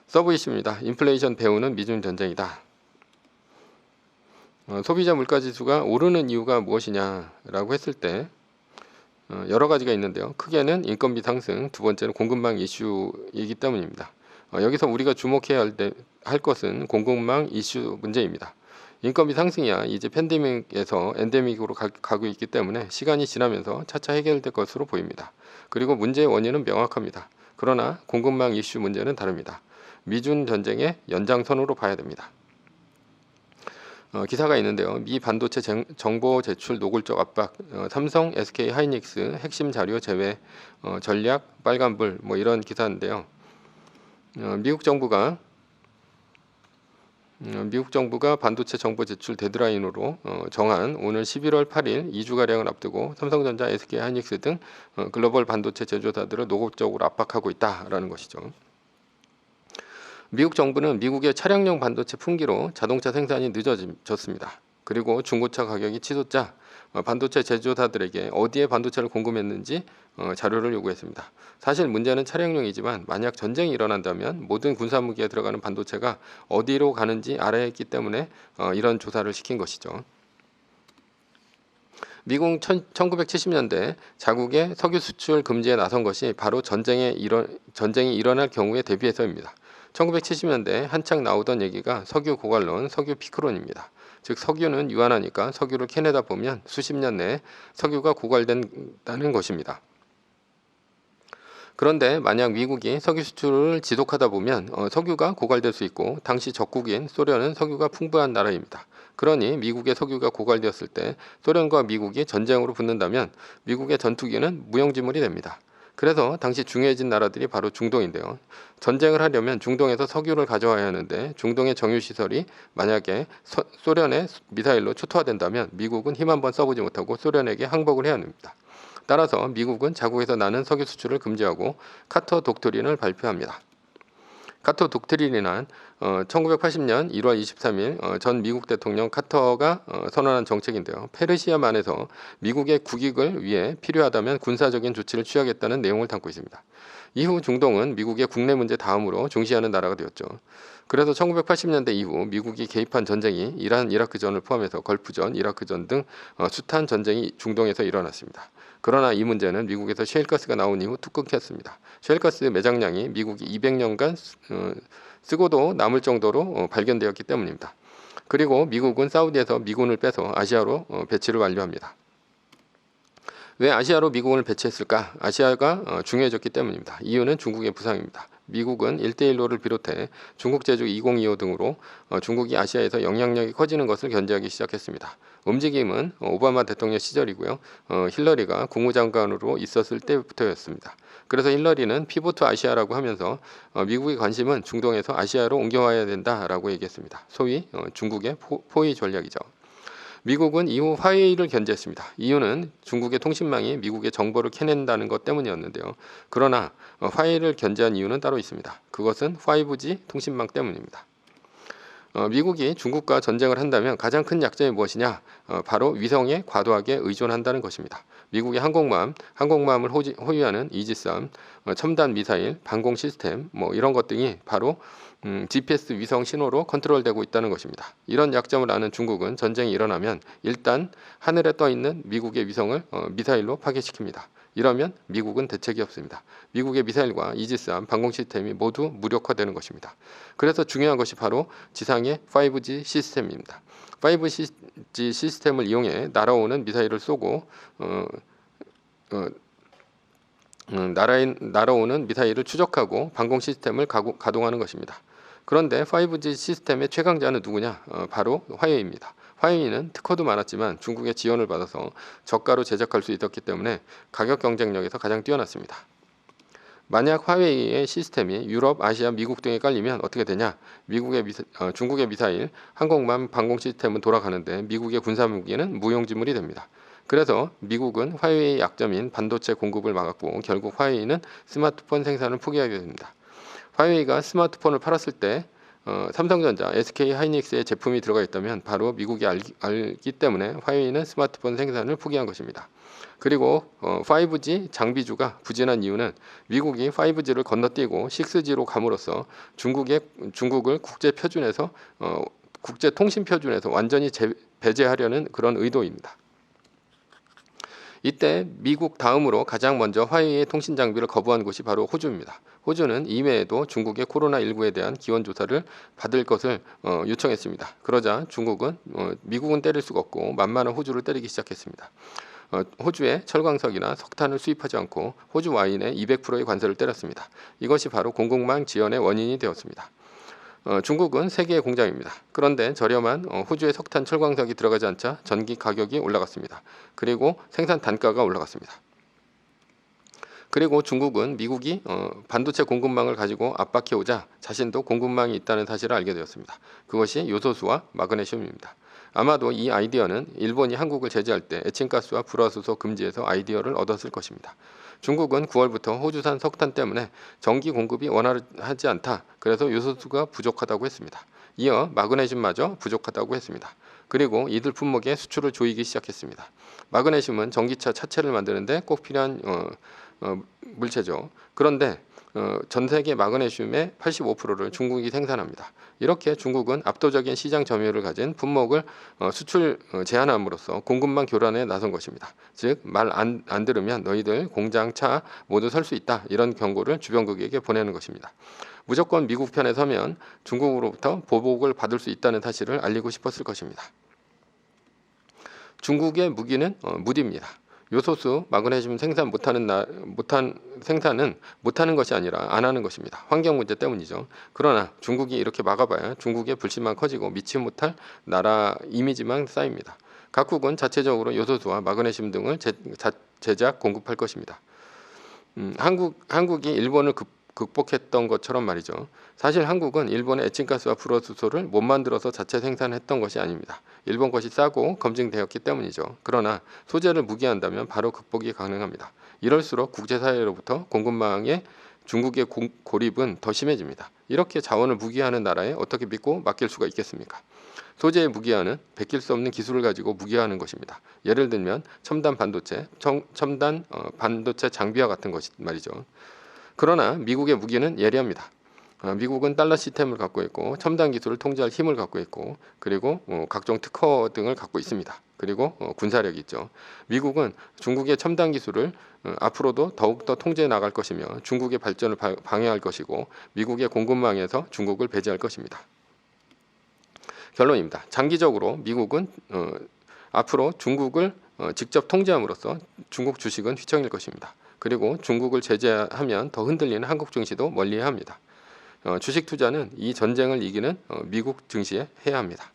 서브 이슈입니다. 인플레이션 배후는 미중 전쟁이다. 소비자 물가지수가 오르는 이유가 무엇이냐라고 했을 때 여러 가지가 있는데요. 크게는 인건비 상승, 두 번째는 공급망 이슈이기 때문입니다. 여기서 우리가 주목해야 할 것은 공급망 이슈 문제입니다. 인건비 상승이야 이제 팬데믹에서 엔데믹으로 가고 있기 때문에 시간이 지나면서 차차 해결될 것으로 보입니다. 그리고 문제의 원인은 명확합니다. 그러나 공급망 이슈 문제는 다릅니다. 미중 전쟁의 연장선으로 봐야 됩니다. 기사가 있는데요. 미 반도체 정보 제출 노골적 압박, 삼성, SK 하이닉스 핵심 자료 제외, 전략 빨간불 뭐 이런 기사인데요. 미국 정부가 반도체 정보 제출 데드라인으로 정한 오늘 11월 8일 2주가량을 앞두고 삼성전자, SK 하이닉스 등 글로벌 반도체 제조사들을 노골적으로 압박하고 있다라는 것이죠. 미국 정부는 미국의 차량용 반도체 품귀로 자동차 생산이 늦어졌습니다. 그리고 중고차 가격이 치솟자 반도체 제조사들에게 어디에 반도체를 공급했는지 자료를 요구했습니다. 사실 문제는 차량용이지만 만약 전쟁이 일어난다면 모든 군사무기에 들어가는 반도체가 어디로 가는지 알아야 했기 때문에 이런 조사를 시킨 것이죠. 미국 1970년대 자국의 석유 수출 금지에 나선 것이 바로 전쟁이 일어날 경우에 대비해서입니다. 1970년대 한창 나오던 얘기가 석유 고갈론, 석유 피크론입니다. 즉 석유는 유한하니까 석유를 캐내다 보면 수십 년 내에 석유가 고갈된다는 것입니다. 그런데 만약 미국이 석유 수출을 지속하다 보면 석유가 고갈될 수 있고 당시 적국인 소련은 석유가 풍부한 나라입니다. 그러니 미국의 석유가 고갈되었을 때 소련과 미국이 전쟁으로 붙는다면 미국의 전투기는 무용지물이 됩니다. 그래서 당시 중요해진 나라들이 바로 중동인데요. 전쟁을 하려면 중동에서 석유를 가져와야 하는데 중동의 정유시설이 만약에 소련의 미사일로 초토화된다면 미국은 힘 한번 써보지 못하고 소련에게 항복을 해야 합니다. 따라서 미국은 자국에서 나는 석유 수출을 금지하고 카터 독트린을 발표합니다. 카터 독트린이란 1980년 1월 23일 전 미국 대통령 카터가 선언한 정책인데요. 페르시아만에서 미국의 국익을 위해 필요하다면 군사적인 조치를 취하겠다는 내용을 담고 있습니다. 이후 중동은 미국의 국내 문제 다음으로 중시하는 나라가 되었죠. 그래서 1980년대 이후 미국이 개입한 전쟁이 이란 이라크전을 포함해서 걸프전, 이라크전 등 숱한 전쟁이 중동에서 일어났습니다. 그러나 이 문제는 미국에서 셰일가스가 나온 이후 뚝 끊겼습니다. 셰일가스 매장량이 미국이 200년간 쓰고도 남을 정도로 발견되었기 때문입니다. 그리고 미국은 사우디에서 미군을 빼서 아시아로 배치를 완료합니다. 왜 아시아로 미군을 배치했을까? 아시아가 중요해졌기 때문입니다. 이유는 중국의 부상입니다. 미국은 1대1로를 비롯해 중국 제주 2025 등으로 중국이 아시아에서 영향력이 커지는 것을 견제하기 시작했습니다. 움직임은 오바마 대통령 시절이고요. 힐러리가 국무장관으로 있었을 때부터였습니다. 그래서 힐러리는 피보트 아시아라고 하면서 미국의 관심은 중동에서 아시아로 옮겨와야 된다라고 얘기했습니다. 소위 중국의 포위 전략이죠. 미국은 이후 화웨이를 견제했습니다. 이유는 중국의 통신망이 미국의 정보를 캐낸다는 것 때문이었는데요. 그러나 화웨이를 견제한 이유는 따로 있습니다. 그것은 5G 통신망 때문입니다. 미국이 중국과 전쟁을 한다면 가장 큰 약점이 무엇이냐? 바로 위성에 과도하게 의존한다는 것입니다. 미국의 항공모함을 호위하는 이지스함, 첨단 미사일, 방공 시스템 이런 것 등이 바로 GPS 위성 신호로 컨트롤되고 있다는 것입니다. 이런 약점을 아는 중국은 전쟁이 일어나면 일단 하늘에 떠 있는 미국의 위성을 미사일로 파괴시킵니다. 이러면 미국은 대책이 없습니다. 미국의 미사일과 이지스함 방공 시스템이 모두 무력화되는 것입니다. 그래서 중요한 것이 바로 지상의 5G 시스템입니다. 5G 시스템을 이용해 날아오는 미사일을 쏘고 날아오는 미사일을 추적하고 방공 시스템을 가동하는 것입니다. 그런데 5G 시스템의 최강자는 누구냐? 바로 화웨이입니다. 화웨이는 특허도 많았지만 중국의 지원을 받아서 저가로 제작할 수 있었기 때문에 가격 경쟁력에서 가장 뛰어났습니다. 만약 화웨이의 시스템이 유럽, 아시아, 미국 등에 깔리면 어떻게 되냐? 중국의 미사일, 항공모함, 방공 시스템은 돌아가는데 미국의 군사무기는 무용지물이 됩니다. 그래서 미국은 화웨이의 약점인 반도체 공급을 막았고 결국 화웨이는 스마트폰 생산을 포기하게 됩니다. 화웨이가 스마트폰을 팔았을 때 삼성전자, SK 하이닉스의 제품이 들어가 있다면 바로 미국이 알기 때문에 화웨이는 스마트폰 생산을 포기한 것입니다. 그리고 5G 장비주가 부진한 이유는 미국이 5G를 건너뛰고 6G로 감으로써 중국을 국제 표준에서 국제 통신 표준에서 완전히 배제하려는 그런 의도입니다. 이때 미국 다음으로 가장 먼저 화웨이의 통신 장비를 거부한 곳이 바로 호주입니다. 호주는 이외에도 중국의 코로나19에 대한 기원 조사를 받을 것을 요청했습니다. 그러자 중국은 미국은 때릴 수가 없고 만만한 호주를 때리기 시작했습니다. 호주에 철광석이나 석탄을 수입하지 않고 호주 와인에 200%의 관세를 때렸습니다. 이것이 바로 공급망 지연의 원인이 되었습니다. 중국은 세계의 공장입니다. 그런데 저렴한 호주의 석탄 철광석이 들어가지 않자 전기 가격이 올라갔습니다. 그리고 생산 단가가 올라갔습니다. 그리고 중국은 미국이 반도체 공급망을 가지고 압박해오자 자신도 공급망이 있다는 사실을 알게 되었습니다. 그것이 요소수와 마그네슘입니다. 아마도 이 아이디어는 일본이 한국을 제재할 때 에칭가스와 불화수소 금지에서 아이디어를 얻었을 것입니다. 중국은 9월부터 호주산 석탄 때문에 전기 공급이 원활하지 않다. 그래서 요소수가 부족하다고 했습니다. 이어 마그네슘마저 부족하다고 했습니다. 그리고 이들 품목의 수출을 조이기 시작했습니다. 마그네슘은 전기차 차체를 만드는데 꼭 필요한 물체죠. 그런데 전 세계 마그네슘의 85%를 중국이 생산합니다. 이렇게 중국은 압도적인 시장 점유율을 가진 품목을 수출 제한함으로써 공급망 교란에 나선 것입니다. 즉 말 안 들으면 너희들 공장 차 모두 설 수 있다, 이런 경고를 주변국에게 보내는 것입니다. 무조건 미국 편에 서면 중국으로부터 보복을 받을 수 있다는 사실을 알리고 싶었을 것입니다. 중국의 무기는 무디입니다. 요소수, 마그네슘 생산은 못하는 것이 아니라 안 하는 것입니다. 환경 문제 때문이죠. 그러나 중국이 이렇게 막아봐야 중국의 불신만 커지고 미치 못할 나라 이미지만 쌓입니다. 각국은 자체적으로 요소수와 마그네슘 등을 제작 공급할 것입니다. 한국이 일본을 극복했던 것처럼 말이죠. 사실 한국은 일본의 에칭가스와 불화수소를 못 만들어서 자체 생산했던 것이 아닙니다. 일본 것이 싸고 검증되었기 때문이죠. 그러나 소재를 무기한다면 바로 극복이 가능합니다. 이럴수록 국제사회로부터 공급망에 중국의 고립은 더 심해집니다. 이렇게 자원을 무기화하는 나라에 어떻게 믿고 맡길 수가 있겠습니까? 소재의 무기화는 베낄 수 없는 기술을 가지고 무기화하는 것입니다. 예를 들면 첨단 반도체, 반도체 장비와 같은 것이 말이죠. 그러나 미국의 무기는 예리합니다. 미국은 달러 시스템을 갖고 있고 첨단 기술을 통제할 힘을 갖고 있고 그리고 각종 특허 등을 갖고 있습니다. 그리고 군사력이 있죠. 미국은 중국의 첨단 기술을 앞으로도 더욱더 통제해 나갈 것이며 중국의 발전을 방해할 것이고 미국의 공급망에서 중국을 배제할 것입니다. 결론입니다. 장기적으로 미국은 앞으로 중국을 직접 통제함으로써 중국 주식은 휘청일 것입니다. 그리고 중국을 제재하면 더 흔들리는 한국 증시도 멀리해야 합니다. 주식 투자는 이 전쟁을 이기는 미국 증시에 해야 합니다.